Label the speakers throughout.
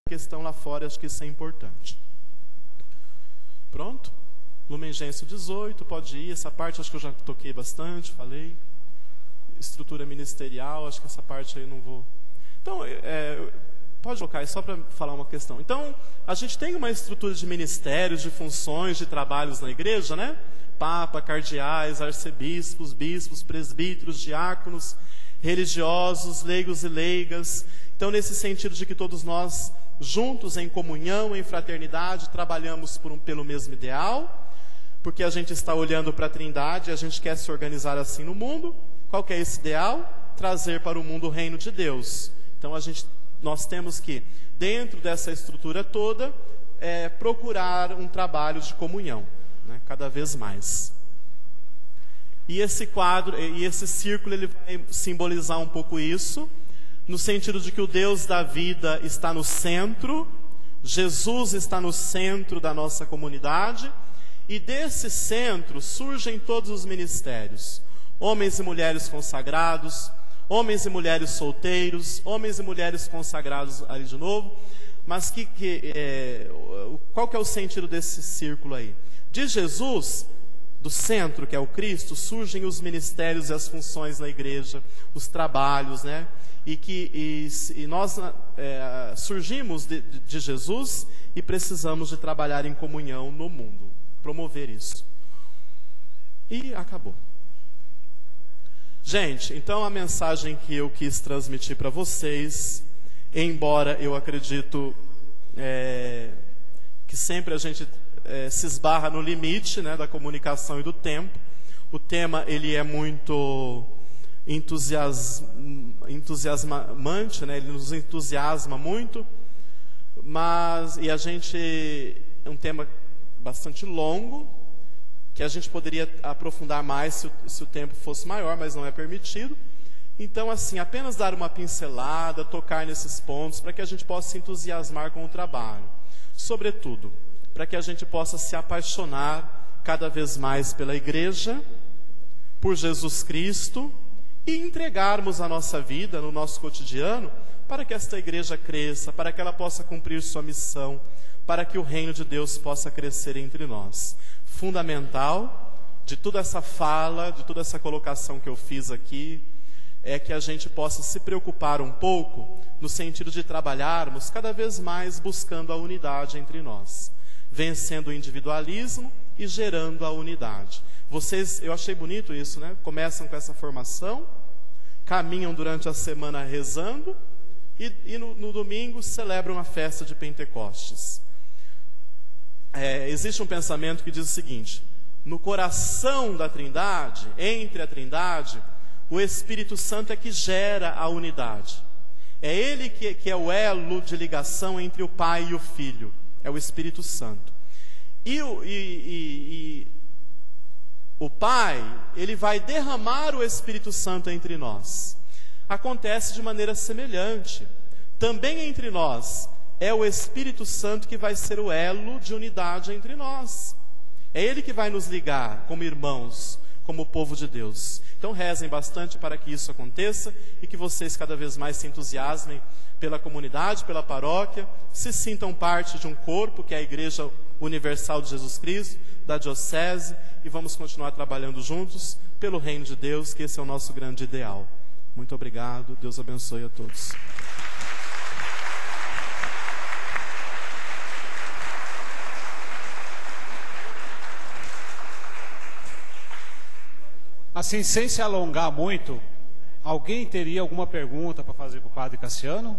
Speaker 1: questão lá fora, acho que isso é importante. Pronto? Lumen Gentium 18, pode ir. Essa parte acho que eu já toquei bastante, falei. Estrutura ministerial, acho que essa parte aí eu não vou... Então, pode colocar, é só para falar uma questão. Então, a gente tem uma estrutura de ministérios, de funções, de trabalhos na igreja, né? Papa, cardeais, arcebispos, bispos, presbíteros, diáconos, religiosos, leigos e leigas. Então, nesse sentido de que todos nós, juntos em comunhão, em fraternidade, trabalhamos pelo mesmo ideal, porque a gente está olhando para a Trindade e a gente quer se organizar assim no mundo. Qual que é esse ideal? Trazer para o mundo o reino de Deus. Então, nós temos que, dentro dessa estrutura toda, procurar um trabalho de comunhão, né, cada vez mais. E esse quadro, e esse círculo, ele vai simbolizar um pouco isso, no sentido de que o Deus da vida está no centro, Jesus está no centro da nossa comunidade, e desse centro surgem todos os ministérios, homens e mulheres consagrados, homens e mulheres solteiros, homens e mulheres consagrados ali de novo. Mas qual que é o sentido desse círculo aí? De Jesus, do centro, que é o Cristo, surgem os ministérios e as funções na igreja, os trabalhos, né? E nós surgimos de Jesus e precisamos de trabalhar em comunhão no mundo, promover isso. E acabou. Gente, então a mensagem que eu quis transmitir para vocês, embora eu acredito que sempre a gente se esbarra no limite, né, da comunicação e do tempo. O tema ele é muito entusiasmante, né, ele nos entusiasma muito, e a gente é um tema bastante longo, que a gente poderia aprofundar mais se o tempo fosse maior, mas não é permitido. Então, assim, apenas dar uma pincelada, tocar nesses pontos, para que a gente possa se entusiasmar com o trabalho. Sobretudo, para que a gente possa se apaixonar cada vez mais pela igreja, por Jesus Cristo, e entregarmos a nossa vida, no nosso cotidiano, para que esta igreja cresça, para que ela possa cumprir sua missão, para que o reino de Deus possa crescer entre nós. Fundamental de toda essa fala, de toda essa colocação que eu fiz aqui, é que a gente possa se preocupar um pouco no sentido de trabalharmos cada vez mais buscando a unidade entre nós, vencendo o individualismo e gerando a unidade. Vocês, eu achei bonito isso, né? Começam com essa formação, caminham durante a semana rezando e no domingo celebram a festa de Pentecostes. Existe um pensamento que diz o seguinte: no coração da Trindade, entre a Trindade, o Espírito Santo é que gera a unidade. É ele que é o elo de ligação entre o Pai e o Filho, é o Espírito Santo. E o Pai, ele vai derramar o Espírito Santo entre nós. Acontece de maneira semelhante. Também entre nós, é o Espírito Santo que vai ser o elo de unidade entre nós. É Ele que vai nos ligar como irmãos, como povo de Deus. Então rezem bastante para que isso aconteça e que vocês cada vez mais se entusiasmem pela comunidade, pela paróquia, se sintam parte de um corpo que é a Igreja Universal de Jesus Cristo, da Diocese, e vamos continuar trabalhando juntos pelo reino de Deus, que esse é o nosso grande ideal. Muito obrigado, Deus abençoe a todos.
Speaker 2: Assim, sem se alongar muito, alguém teria alguma pergunta para fazer para o Padre Cassiano?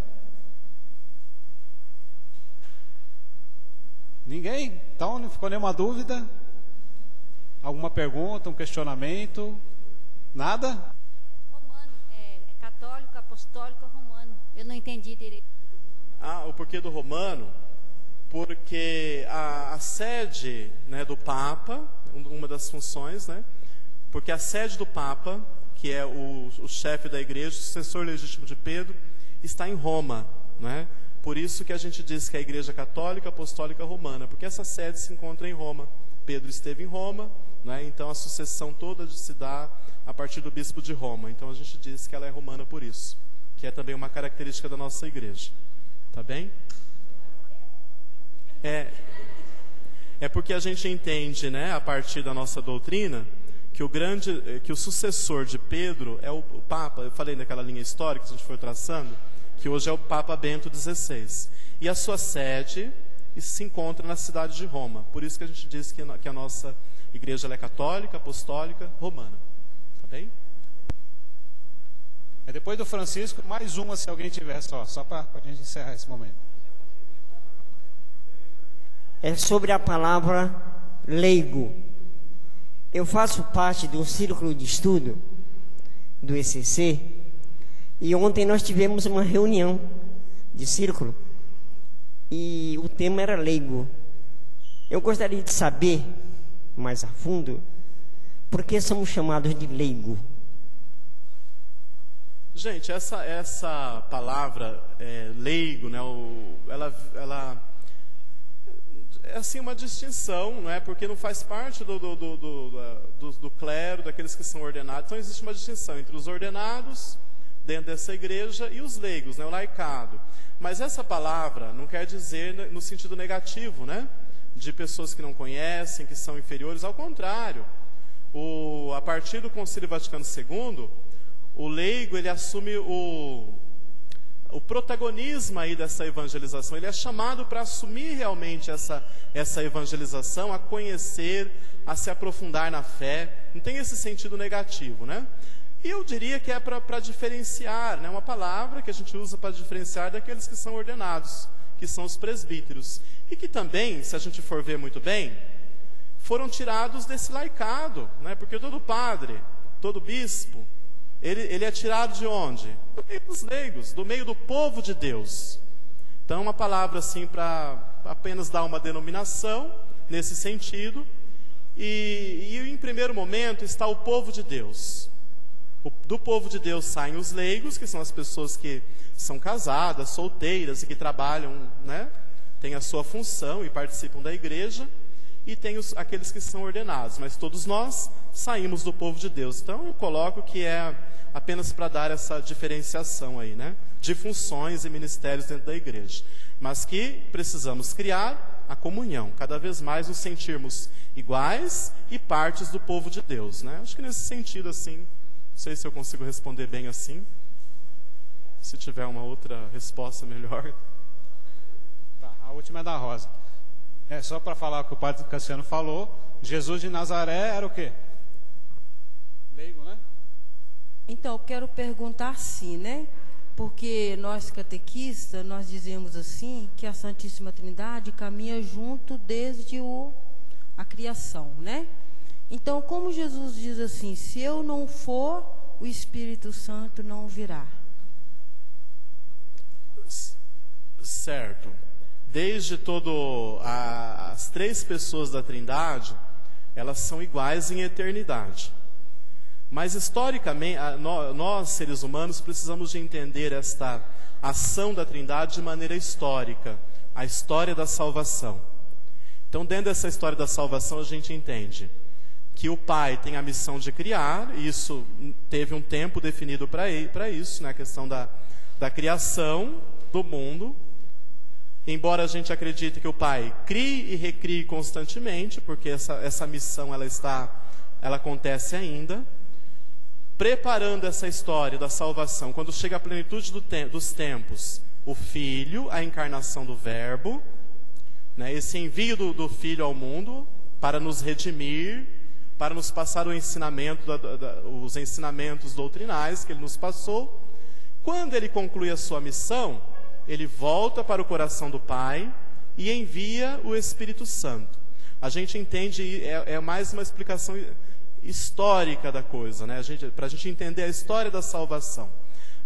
Speaker 2: Ninguém? Então não ficou nenhuma dúvida? Alguma pergunta, um questionamento? Nada?
Speaker 3: Romano, católico, apostólico, romano. Eu não entendi direito.
Speaker 1: O porquê do romano? Porque a sede, né, do Papa, uma das funções, né? Porque a sede do Papa, que é o chefe da igreja, o sucessor legítimo de Pedro, está em Roma, né? Por isso que a gente diz que é a Igreja Católica Apostólica Romana, porque essa sede se encontra em Roma. Pedro esteve em Roma, né? Então a sucessão toda se dá a partir do bispo de Roma. Então a gente diz que ela é romana por isso, que é também uma característica da nossa igreja. Tá bem? porque a gente entende, né, a partir da nossa doutrina, que o sucessor de Pedro é o Papa. Eu falei naquela linha histórica que a gente foi traçando, que hoje é o Papa Bento XVI. E a sua sede se encontra na cidade de Roma. Por isso que a gente diz que a nossa igreja ela é católica, apostólica, romana. Tá bem?
Speaker 2: Depois do Francisco, mais uma se alguém tiver, só para a gente encerrar esse momento.
Speaker 4: É sobre a palavra leigo. Eu faço parte do círculo de estudo do ECC e ontem nós tivemos uma reunião de círculo e o tema era leigo. Eu gostaria de saber mais a fundo por que somos chamados de leigo.
Speaker 1: Gente, essa palavra leigo, né, ela é assim uma distinção, não é? Porque não faz parte do clero, daqueles que são ordenados. Então existe uma distinção entre os ordenados dentro dessa igreja e os leigos, né, o laicado. Mas essa palavra não quer dizer no sentido negativo, né, de pessoas que não conhecem, que são inferiores. Ao contrário, a partir do Concílio Vaticano II, o leigo ele assume o protagonismo aí dessa evangelização. Ele é chamado para assumir realmente essa evangelização, a conhecer, a se aprofundar na fé. Não tem esse sentido negativo, né? E eu diria que é para diferenciar, né? Uma palavra que a gente usa para diferenciar daqueles que são ordenados, que são os presbíteros. E que também, se a gente for ver muito bem, foram tirados desse laicado, né? Porque todo padre, todo bispo, ele é tirado de onde? Do meio dos leigos, do meio do povo de Deus. Então, uma palavra assim para apenas dar uma denominação nesse sentido. E em primeiro momento está o povo de Deus. Do povo de Deus saem os leigos, que são as pessoas que são casadas, solteiras e que trabalham, né? Têm a sua função e participam da igreja. E tem aqueles que são ordenados, mas todos nós saímos do povo de Deus. Então eu coloco que é apenas para dar essa diferenciação aí, né, de funções e ministérios dentro da igreja. Mas que precisamos criar a comunhão, cada vez mais nos sentirmos iguais e partes do povo de Deus, né? Acho que nesse sentido assim, não sei se eu consigo responder bem assim. Se tiver uma outra resposta melhor.
Speaker 2: Tá, a última é da Rosa. Só para falar o que o padre Cassiano falou, Jesus de Nazaré era o quê? Leigo, né?
Speaker 5: Então, eu quero perguntar assim, né? Porque nós catequistas, nós dizemos assim, que a Santíssima Trindade caminha junto desde a criação, né? Então, como Jesus diz assim, se eu não for, o Espírito Santo não virá.
Speaker 1: Certo. Desde as três pessoas da Trindade, elas são iguais em eternidade. Mas historicamente, nós seres humanos precisamos de entender esta ação da Trindade de maneira histórica, a história da salvação. Então, dentro dessa história da salvação, a gente entende que o Pai tem a missão de criar, e isso teve um tempo definido para isso, né? A questão da criação do mundo. Embora a gente acredite que o Pai crie e recrie constantemente, porque essa missão ela acontece ainda, preparando essa história da salvação. Quando chega a plenitude dos tempos, o Filho, a encarnação do Verbo, né, esse envio do Filho ao mundo para nos redimir, para nos passar o ensinamento, os ensinamentos doutrinais que Ele nos passou. Quando Ele conclui a sua missão, Ele volta para o coração do Pai e envia o Espírito Santo. A gente entende, é mais uma explicação histórica da coisa, né? Para a gente entender a história da salvação.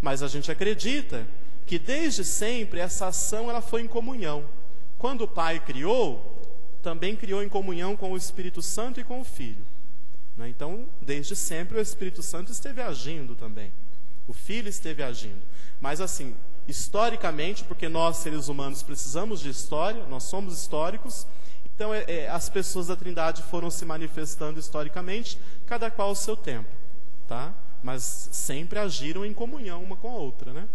Speaker 1: Mas a gente acredita que desde sempre essa ação ela foi em comunhão. Quando o Pai criou, também criou em comunhão com o Espírito Santo e com o Filho, né? Então, desde sempre o Espírito Santo esteve agindo também. O Filho esteve agindo. Mas assim, historicamente, porque nós seres humanos precisamos de história, nós somos históricos, então as pessoas da Trindade foram se manifestando historicamente, cada qual ao seu tempo, tá? Mas sempre agiram em comunhão uma com a outra, né?